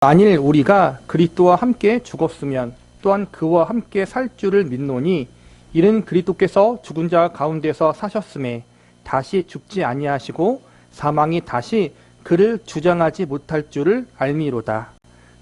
만일 우리가 그리스도와 함께 죽었으면 또한 그와 함께 살 줄을 믿노니 이는 그리스도께서 죽은 자 가운데서 사셨음에 다시 죽지 아니하시고 사망이 다시 그를 주장하지 못할 줄을 알미로다.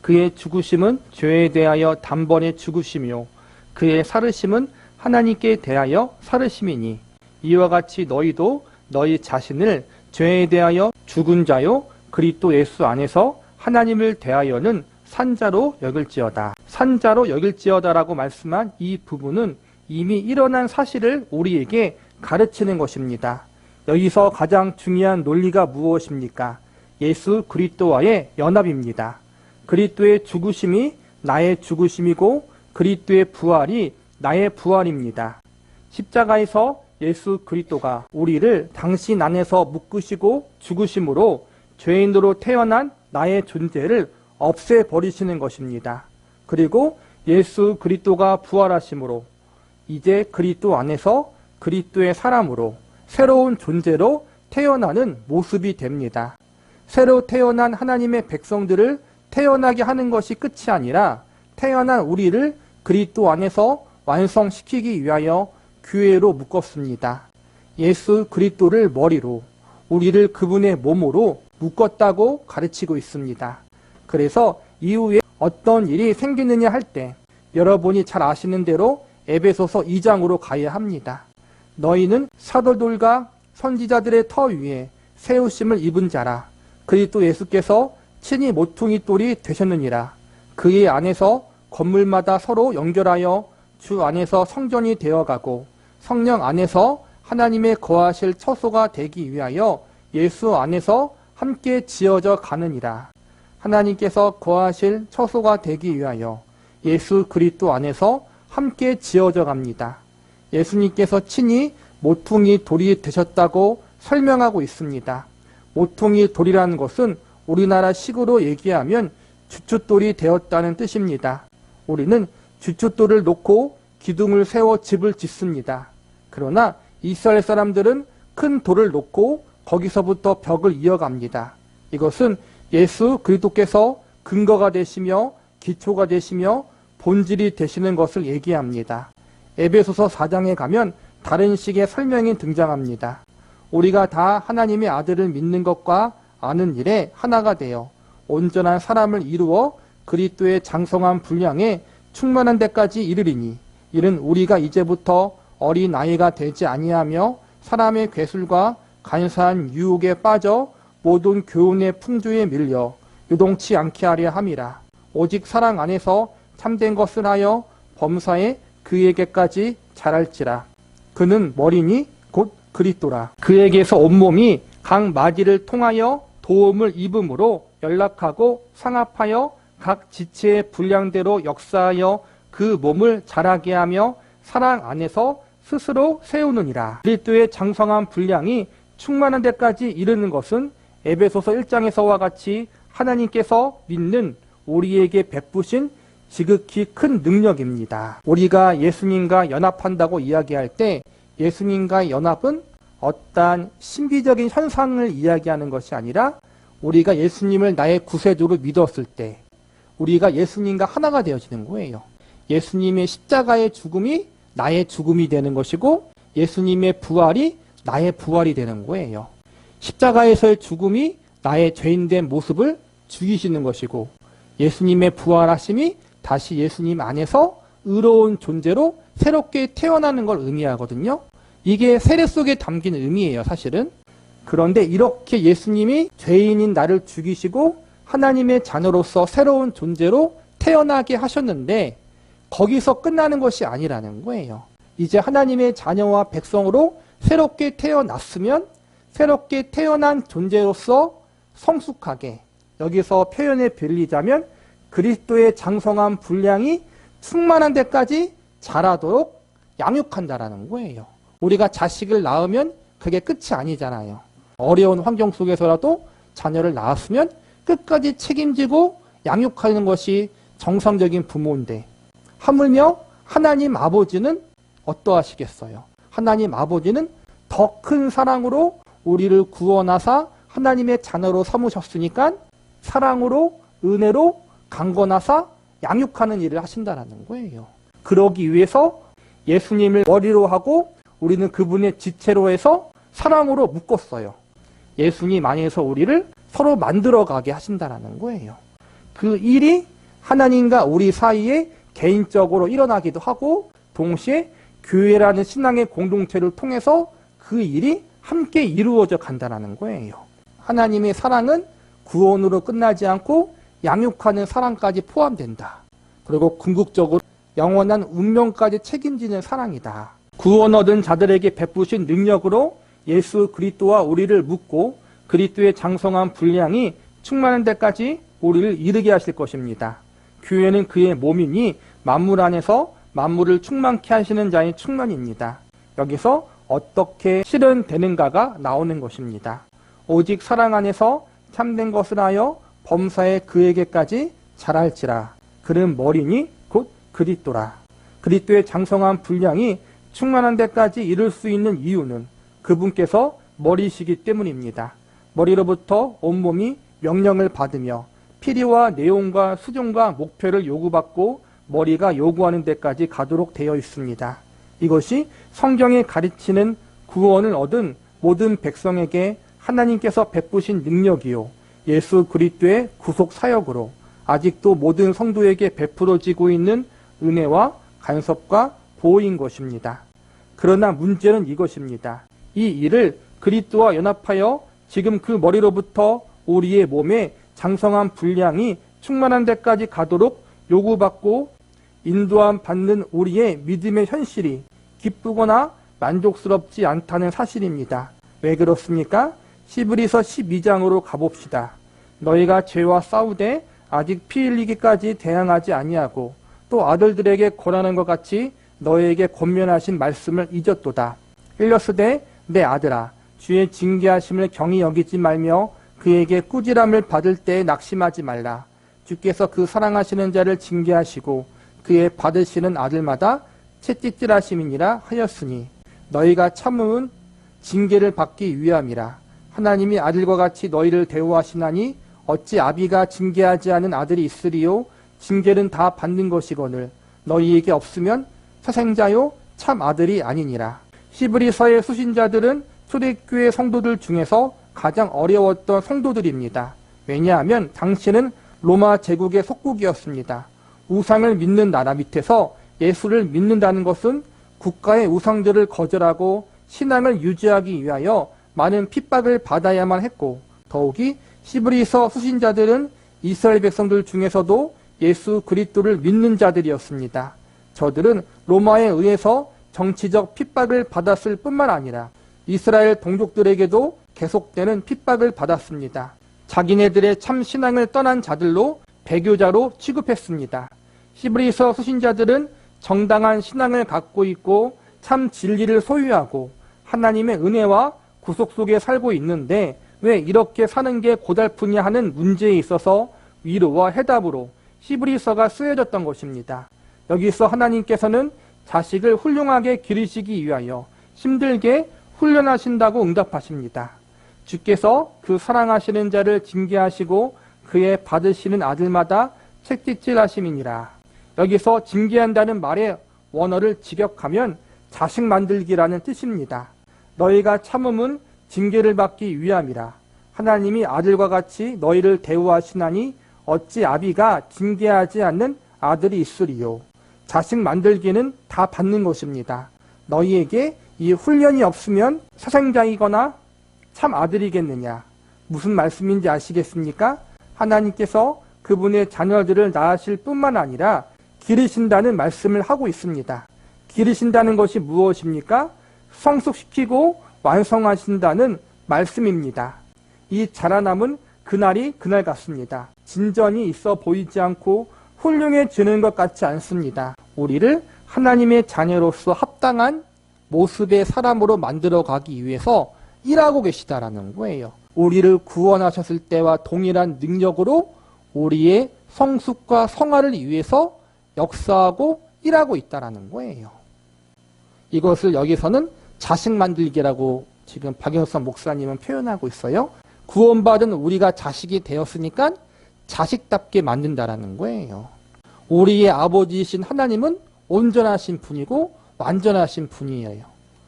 그의 죽으심은 죄에 대하여 단번에 죽으심이요 그의 살으심은 하나님께 대하여 살으심이니 이와 같이 너희도 너희 자신을 죄에 대하여 죽은 자요 그리스도 예수 안에서 하나님을 대하여는 산자로 여길지어다. 산자로 여길지어다라고 말씀한 이 부분은 이미 일어난 사실을 우리에게 가르치는 것입니다. 여기서 가장 중요한 논리가 무엇입니까? 예수 그리스도와의 연합입니다. 그리스도의 죽으심이 나의 죽으심이고 그리스도의 부활이 나의 부활입니다. 십자가에서 예수 그리스도가 우리를 당신 안에서 묶으시고 죽으심으로 죄인으로 태어난 나의 존재를 없애버리시는 것입니다. 그리고 예수 그리스도가 부활하심으로 이제 그리스도 안에서 그리스도의 사람으로 새로운 존재로 태어나는 모습이 됩니다. 새로 태어난 하나님의 백성들을 태어나게 하는 것이 끝이 아니라 태어난 우리를 그리스도 안에서 완성시키기 위하여 교회로 묶었습니다. 예수 그리스도를 머리로 우리를 그분의 몸으로 묶었다고 가르치고 있습니다. 그래서 이후에 어떤 일이 생기느냐 할 때 여러분이 잘 아시는 대로 에베소서 2장으로 가야 합니다. 너희는 사도들과 선지자들의 터 위에 세우심을 입은 자라. 그리스도 예수께서 친히 모퉁이 돌이 되셨느니라. 그의 안에서 건물마다 서로 연결하여 주 안에서 성전이 되어가고 성령 안에서 하나님의 거하실 처소가 되기 위하여 예수 안에서 함께 지어져 가느니라. 하나님께서 거하실 처소가 되기 위하여 예수 그리스도 안에서 함께 지어져 갑니다. 예수님께서 친히 모퉁이 돌이 되셨다고 설명하고 있습니다. 모퉁이 돌이라는 것은 우리나라 식으로 얘기하면 주춧돌이 되었다는 뜻입니다. 우리는 주춧돌을 놓고 기둥을 세워 집을 짓습니다. 그러나 이스라엘 사람들은 큰 돌을 놓고 거기서부터 벽을 이어갑니다. 이것은 예수 그리스도께서 근거가 되시며 기초가 되시며 본질이 되시는 것을 얘기합니다. 에베소서 4장에 가면 다른 식의 설명이 등장합니다. 우리가 다 하나님의 아들을 믿는 것과 아는 일에 하나가 되어 온전한 사람을 이루어 그리스도의 장성한 분량에 충만한 데까지 이르리니 이는 우리가 이제부터 어린 아이가 되지 아니하며 사람의 괴술과 간사한 유혹에 빠져 모든 교훈의 풍조에 밀려 요동치 않게 하려 함이라. 오직 사랑 안에서 참된 것을 하여 범사에 그에게까지 자랄지라. 그는 머리니 곧 그리스도라. 그에게서 온몸이 각 마디를 통하여 도움을 입음으로 연락하고 상합하여 각 지체의 분량대로 역사하여 그 몸을 자라게 하며 사랑 안에서 스스로 세우느니라. 그리스도의 장성한 분량이 충만한 데까지 이르는 것은 에베소서 1장에서와 같이 하나님께서 믿는 우리에게 베푸신 지극히 큰 능력입니다. 우리가 예수님과 연합한다고 이야기할 때 예수님과의 연합은 어떠한 신비적인 현상을 이야기하는 것이 아니라 우리가 예수님을 나의 구세주로 믿었을 때 우리가 예수님과 하나가 되어지는 거예요. 예수님의 십자가의 죽음이 나의 죽음이 되는 것이고 예수님의 부활이 나의 부활이 되는 거예요. 십자가에서의 죽음이 나의 죄인된 모습을 죽이시는 것이고 예수님의 부활하심이 다시 예수님 안에서 의로운 존재로 새롭게 태어나는 걸 의미하거든요. 이게 세례 속에 담긴 의미예요, 사실은. 그런데 이렇게 예수님이 죄인인 나를 죽이시고 하나님의 자녀로서 새로운 존재로 태어나게 하셨는데 거기서 끝나는 것이 아니라는 거예요. 이제 하나님의 자녀와 백성으로 새롭게 태어났으면 새롭게 태어난 존재로서 성숙하게, 여기서 표현에 빌리자면 그리스도의 장성한 분량이 충만한 데까지 자라도록 양육한다라는 거예요. 우리가 자식을 낳으면 그게 끝이 아니잖아요. 어려운 환경 속에서라도 자녀를 낳았으면 끝까지 책임지고 양육하는 것이 정상적인 부모인데 하물며 하나님 아버지는 어떠하시겠어요? 하나님 아버지는 더 큰 사랑으로 우리를 구원하사 하나님의 자녀로 삼으셨으니까 사랑으로 은혜로 강건하사 양육하는 일을 하신다라는 거예요. 그러기 위해서 예수님을 머리로 하고 우리는 그분의 지체로 해서 사랑으로 묶었어요. 예수님 안에서 우리를 서로 만들어가게 하신다라는 거예요. 그 일이 하나님과 우리 사이에 개인적으로 일어나기도 하고 동시에 교회라는 신앙의 공동체를 통해서 그 일이 함께 이루어져 간다는 거예요. 하나님의 사랑은 구원으로 끝나지 않고 양육하는 사랑까지 포함된다. 그리고 궁극적으로 영원한 운명까지 책임지는 사랑이다. 구원 얻은 자들에게 베푸신 능력으로 예수 그리스도와 우리를 묶고 그리스도의 장성한 분량이 충만한 데까지 우리를 이르게 하실 것입니다. 교회는 그의 몸이니 만물 안에서 만물을 충만케 하시는 자의 충만입니다. 여기서 어떻게 실현되는가가 나오는 것입니다. 오직 사랑 안에서 참된 것을 하여 범사에 그에게까지 자랄지라. 그는 머리니 곧 그리스도라. 그리스도의 장성한 분량이 충만한 데까지 이룰 수 있는 이유는 그분께서 머리시기 때문입니다. 머리로부터 온몸이 명령을 받으며 필요와 내용과 수종과 목표를 요구받고 머리가 요구하는 데까지 가도록 되어 있습니다. 이것이 성경이 가르치는 구원을 얻은 모든 백성에게 하나님께서 베푸신 능력이요 예수 그리스도의 구속 사역으로 아직도 모든 성도에게 베풀어지고 있는 은혜와 간섭과 보호인 것입니다. 그러나 문제는 이것입니다. 이 일을 그리스도와 연합하여 지금 그 머리로부터 우리의 몸에 장성한 분량이 충만한 데까지 가도록 요구받고 인도함 받는 우리의 믿음의 현실이 기쁘거나 만족스럽지 않다는 사실입니다. 왜 그렇습니까? 히브리서 12장으로 가봅시다. 너희가 죄와 싸우되 아직 피 흘리기까지 대항하지 아니하고 또 아들들에게 권하는 것 같이 너희에게 권면하신 말씀을 잊었도다. 일러스되 내 아들아 주의 징계하심을 경히 여기지 말며 그에게 꾸지람을 받을 때에 낙심하지 말라. 주께서 그 사랑하시는 자를 징계하시고 그의 받으시는 아들마다 채찍질하심이니라 하였으니 너희가 참음은 징계를 받기 위함이라. 하나님이 아들과 같이 너희를 대우하시나니 어찌 아비가 징계하지 않은 아들이 있으리요. 징계는 다 받는 것이거늘 너희에게 없으면 사생자요 참 아들이 아니니라. 히브리서의 수신자들은 초대교회 성도들 중에서 가장 어려웠던 성도들입니다. 왜냐하면 당시는 로마 제국의 속국이었습니다. 우상을 믿는 나라 밑에서 예수를 믿는다는 것은 국가의 우상들을 거절하고 신앙을 유지하기 위하여 많은 핍박을 받아야만 했고 더욱이 히브리서 수신자들은 이스라엘 백성들 중에서도 예수 그리스도를 믿는 자들이었습니다. 저들은 로마에 의해서 정치적 핍박을 받았을 뿐만 아니라 이스라엘 동족들에게도 계속되는 핍박을 받았습니다. 자기네들의 참 신앙을 떠난 자들로 배교자로 취급했습니다. 히브리서 수신자들은 정당한 신앙을 갖고 있고 참 진리를 소유하고 하나님의 은혜와 구속 속에 살고 있는데 왜 이렇게 사는 게 고달프냐 하는 문제에 있어서 위로와 해답으로 히브리서가 쓰여졌던 것입니다. 여기서 하나님께서는 자식을 훌륭하게 기르시기 위하여 힘들게 훈련하신다고 응답하십니다. 주께서 그 사랑하시는 자를 징계하시고 그의 받으시는 아들마다 채찍질하심이니라. 여기서 징계한다는 말의 원어를 직역하면 자식 만들기라는 뜻입니다. 너희가 참음은 징계를 받기 위함이라. 하나님이 아들과 같이 너희를 대우하시나니 어찌 아비가 징계하지 않는 아들이 있으리요. 자식 만들기는 다 받는 것입니다. 너희에게 이 훈련이 없으면 사생자이거나 참 아들이겠느냐. 무슨 말씀인지 아시겠습니까? 하나님께서 그분의 자녀들을 낳으실 뿐만 아니라 기르신다는 말씀을 하고 있습니다. 기르신다는 것이 무엇입니까? 성숙시키고 완성하신다는 말씀입니다. 이 자라남은 그날이 그날 같습니다. 진전이 있어 보이지 않고 훌륭해지는 것 같지 않습니다. 우리를 하나님의 자녀로서 합당한 모습의 사람으로 만들어가기 위해서 일하고 계시다라는 거예요. 우리를 구원하셨을 때와 동일한 능력으로 우리의 성숙과 성화를 위해서 역사하고 일하고 있다라는 거예요. 이것을 여기서는 자식 만들기라고 지금 박영선 목사님은 표현하고 있어요. 구원받은 우리가 자식이 되었으니까 자식답게 만든다라는 거예요. 우리의 아버지이신 하나님은 온전하신 분이고 완전하신 분이에요.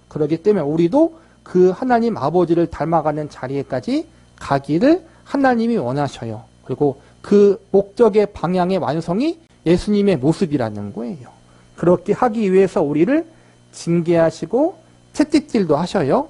그렇기 때문에 우리도 그 하나님 아버지를 닮아가는 자리에까지 가기를 하나님이 원하셔요. 그리고 그 목적의 방향의 완성이 예수님의 모습이라는 거예요. 그렇게 하기 위해서 우리를 징계하시고 채찍질도 하셔요.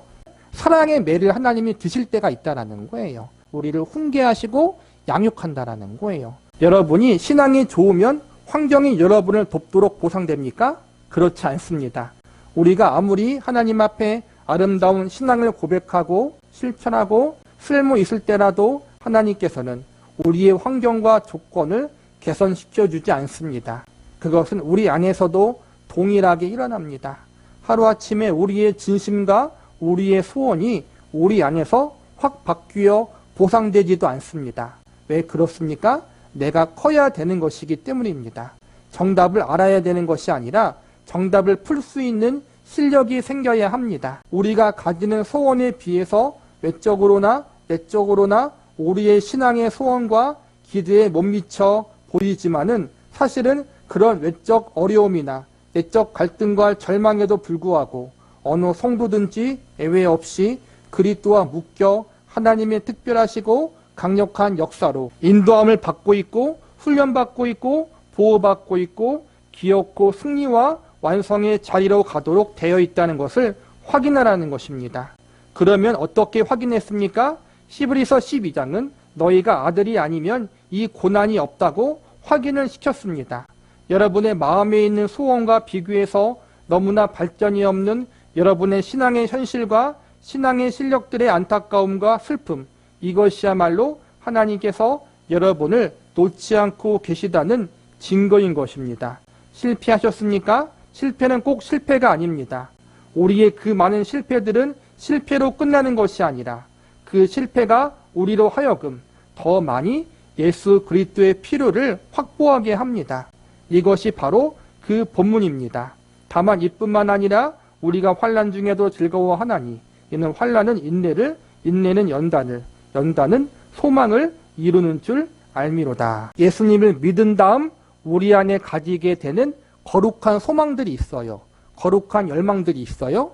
사랑의 매를 하나님이 드실 때가 있다라는 거예요. 우리를 훈계하시고 양육한다라는 거예요. 여러분이 신앙이 좋으면 환경이 여러분을 돕도록 보상됩니까? 그렇지 않습니다. 우리가 아무리 하나님 앞에 아름다운 신앙을 고백하고 실천하고 쓸모 있을 때라도 하나님께서는 우리의 환경과 조건을 개선시켜주지 않습니다. 그것은 우리 안에서도 동일하게 일어납니다. 하루아침에 우리의 진심과 우리의 소원이 우리 안에서 확 바뀌어 보상되지도 않습니다. 왜 그렇습니까? 내가 커야 되는 것이기 때문입니다. 정답을 알아야 되는 것이 아니라 정답을 풀 수 있는 실력이 생겨야 합니다. 우리가 가지는 소원에 비해서 외적으로나 내적으로나 우리의 신앙의 소원과 기대에 못 미쳐 보이지만은 사실은 그런 외적 어려움이나 내적 갈등과 절망에도 불구하고 어느 성도든지 예외 없이 그리스도와 묶여 하나님의 특별하시고 강력한 역사로 인도함을 받고 있고 훈련받고 있고 보호받고 있고 기엽고 승리와 완성의 자리로 가도록 되어 있다는 것을 확인하라는 것입니다. 그러면 어떻게 확인했습니까? 히브리서 12장은 너희가 아들이 아니면 이 고난이 없다고 확인을 시켰습니다. 여러분의 마음에 있는 소원과 비교해서 너무나 발전이 없는 여러분의 신앙의 현실과 신앙의 실력들의 안타까움과 슬픔, 이것이야말로 하나님께서 여러분을 놓지 않고 계시다는 증거인 것입니다. 실패하셨습니까? 실패는 꼭 실패가 아닙니다. 우리의 그 많은 실패들은 실패로 끝나는 것이 아니라 그 실패가 우리로 하여금 더 많이 예수 그리스도의 필요를 확보하게 합니다. 이것이 바로 그 본문입니다. 다만 이뿐만 아니라 우리가 환난 중에도 즐거워하나니 이는 환난은 인내를, 인내는 연단을, 연단은 소망을 이루는 줄 알미로다. 예수님을 믿은 다음 우리 안에 가지게 되는 거룩한 소망들이 있어요. 거룩한 열망들이 있어요.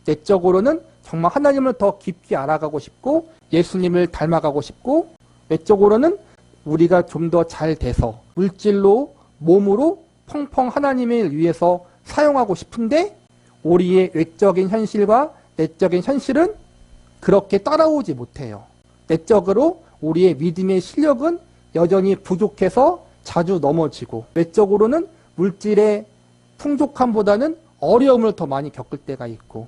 내적으로는 정말 하나님을 더 깊이 알아가고 싶고 예수님을 닮아가고 싶고, 외적으로는 우리가 좀 더 잘 돼서 물질로 몸으로 펑펑 하나님을 위해서 사용하고 싶은데 우리의 외적인 현실과 내적인 현실은 그렇게 따라오지 못해요. 내적으로 우리의 믿음의 실력은 여전히 부족해서 자주 넘어지고, 외적으로는 물질의 풍족함보다는 어려움을 더 많이 겪을 때가 있고,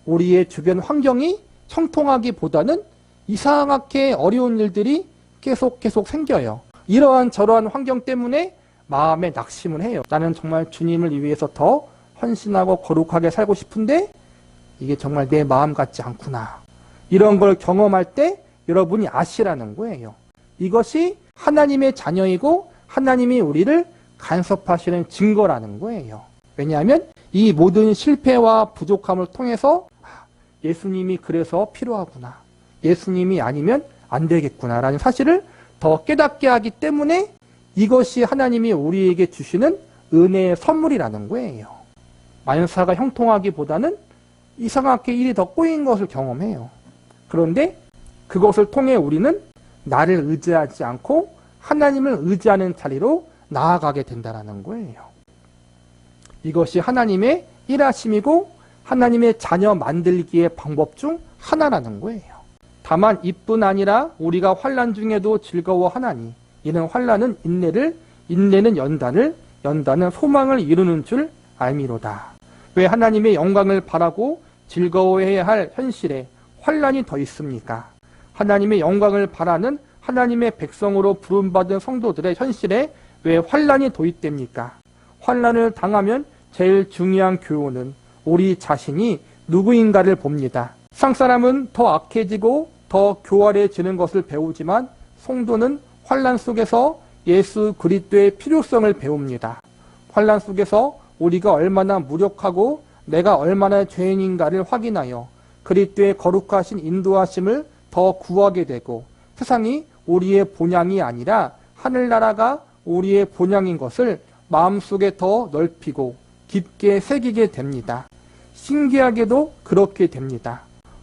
우리의 주변 환경이 형통하기보다는 이상하게 어려운 일들이 계속 생겨요. 이러한 저러한 환경 때문에 마음에 낙심을 해요. 나는 정말 주님을 위해서 더 헌신하고 거룩하게 살고 싶은데 이게 정말 내 마음 같지 않구나. 이런 걸 경험할 때 여러분이 아시라는 거예요. 이것이 하나님의 자녀이고 하나님이 우리를 간섭하시는 증거라는 거예요. 왜냐하면 이 모든 실패와 부족함을 통해서 예수님이 그래서 필요하구나, 예수님이 아니면 안 되겠구나 라는 사실을 더 깨닫게 하기 때문에 이것이 하나님이 우리에게 주시는 은혜의 선물이라는 거예요. 만사가 형통하기보다는 이상하게 일이 더 꼬인 것을 경험해요. 그런데 그것을 통해 우리는 나를 의지하지 않고 하나님을 의지하는 자리로 나아가게 된다는 거예요. 이것이 하나님의 일하심이고 하나님의 자녀 만들기의 방법 중 하나라는 거예요. 다만 이뿐 아니라 우리가 환난 중에도 즐거워하나니 이는 환난은 인내를, 인내는 연단을, 연단은 소망을 이루는 줄 알미로다. 왜 하나님의 영광을 바라고 즐거워해야 할 현실에 환난이 더 있습니까? 하나님의 영광을 바라는 하나님의 백성으로 부름받은 성도들의 현실에 왜 환난이 도입됩니까? 환난을 당하면 제일 중요한 교훈은 우리 자신이 누구인가를 봅니다. 세상사람은 더 악해지고 더 교활해지는 것을 배우지만 성도는 환난 속에서 예수 그리스도의 필요성을 배웁니다. 환난 속에서 우리가 얼마나 무력하고 내가 얼마나 죄인인가를 확인하여 그리스도의 거룩하신 인도하심을 더 구하게 되고 세상이 우리의 본향이 아니라 하늘나라가 우리의 본향인 것을 마음속에 더 넓히고 깊게 새기게 됩니다. 신기하게도 그렇게 됩니다.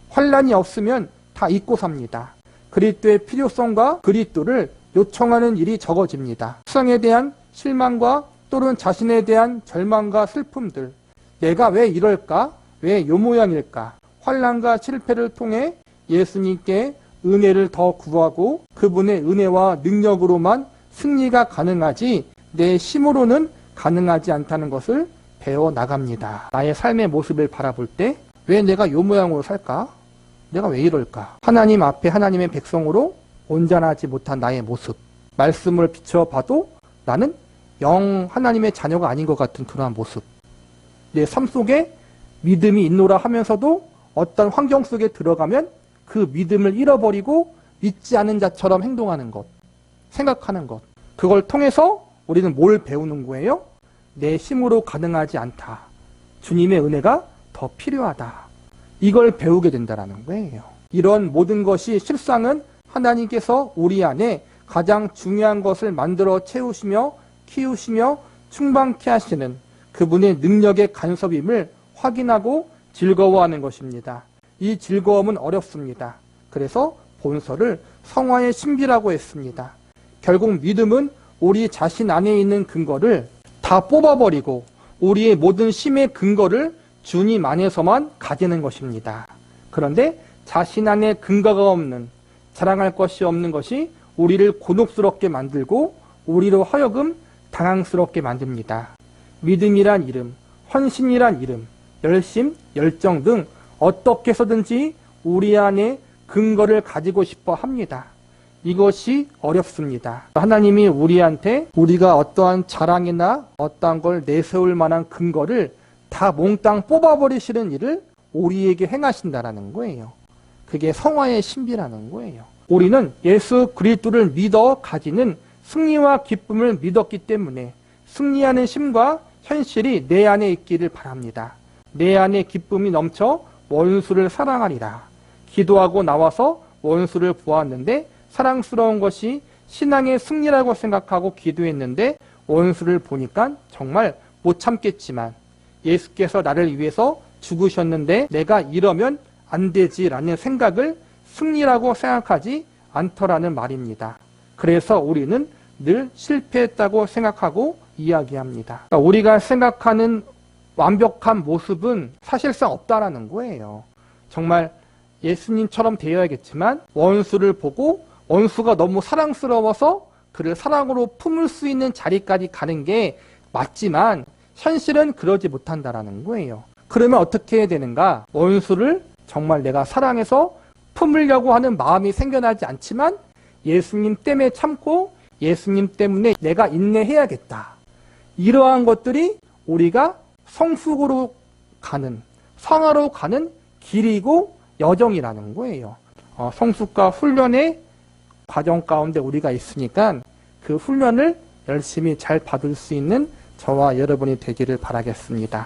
환난이 없으면 다 잊고 삽니다. 그리스도의 필요성과 그리스도를 요청하는 일이 적어집니다. 세상에 대한 실망과 또는 자신에 대한 절망과 슬픔들, 내가 왜 이럴까? 왜 요 모양일까? 환난과 실패를 통해 예수님께 은혜를 더 구하고 그분의 은혜와 능력으로만 승리가 가능하지 내 힘으로는 가능하지 않다는 것을 배워나갑니다. 나의 삶의 모습을 바라볼 때 왜 내가 요 모양으로 살까? 내가 왜 이럴까? 하나님 앞에 하나님의 백성으로 온전하지 못한 나의 모습, 말씀을 비춰봐도 나는 영 하나님의 자녀가 아닌 것 같은 그러한 모습, 내 삶 속에 믿음이 있노라 하면서도 어떤 환경 속에 들어가면 그 믿음을 잃어버리고 믿지 않은 자처럼 행동하는 것, 생각하는 것, 그걸 통해서 우리는 뭘 배우는 거예요? 내 힘으로 가능하지 않다. 주님의 은혜가 더 필요하다. 이걸 배우게 된다는 거예요. 이런 모든 것이 실상은 하나님께서 우리 안에 가장 중요한 것을 만들어 채우시며 키우시며 충만케 하시는 그분의 능력의 간섭임을 확인하고 즐거워하는 것입니다. 이 즐거움은 어렵습니다. 그래서 본서를 성화의 신비라고 했습니다. 결국 믿음은 우리 자신 안에 있는 근거를 다 뽑아버리고 우리의 모든 힘의 근거를 주님 안에서만 가지는 것입니다. 그런데 자신 안에 근거가 없는, 자랑할 것이 없는 것이 우리를 곤혹스럽게 만들고 우리로 하여금 당황스럽게 만듭니다. 믿음이란 이름, 헌신이란 이름, 열심, 열정 등 어떻게 해서든지 우리 안에 근거를 가지고 싶어 합니다. 이것이 어렵습니다. 하나님이 우리한테 우리가 어떠한 자랑이나 어떠한 걸 내세울 만한 근거를 다 몽땅 뽑아버리시는 일을 우리에게 행하신다라는 거예요. 그게 성화의 신비라는 거예요. 우리는 예수 그리스도를 믿어 가지는 승리와 기쁨을 믿었기 때문에 승리하는 힘과 현실이 내 안에 있기를 바랍니다. 내 안에 기쁨이 넘쳐 원수를 사랑하리라. 기도하고 나와서 원수를 보았는데 사랑스러운 것이 신앙의 승리라고 생각하고 기도했는데 원수를 보니까 정말 못 참겠지만 예수께서 나를 위해서 죽으셨는데 내가 이러면 안 되지라는 생각을 승리라고 생각하지 않더라는 말입니다. 그래서 우리는 늘 실패했다고 생각하고 이야기합니다. 그러니까 우리가 생각하는 완벽한 모습은 사실상 없다라는 거예요. 정말 예수님처럼 되어야겠지만 원수를 보고 원수가 너무 사랑스러워서 그를 사랑으로 품을 수 있는 자리까지 가는 게 맞지만 현실은 그러지 못한다라는 거예요. 그러면 어떻게 해야 되는가? 원수를 정말 내가 사랑해서 품으려고 하는 마음이 생겨나지 않지만 예수님 때문에 참고 예수님 때문에 내가 인내해야겠다. 이러한 것들이 우리가 성숙으로 가는, 성화로 가는 길이고 여정이라는 거예요. 성숙과 훈련의 과정 가운데 우리가 있으니까 그 훈련을 열심히 잘 받을 수 있는 저와 여러분이 되기를 바라겠습니다.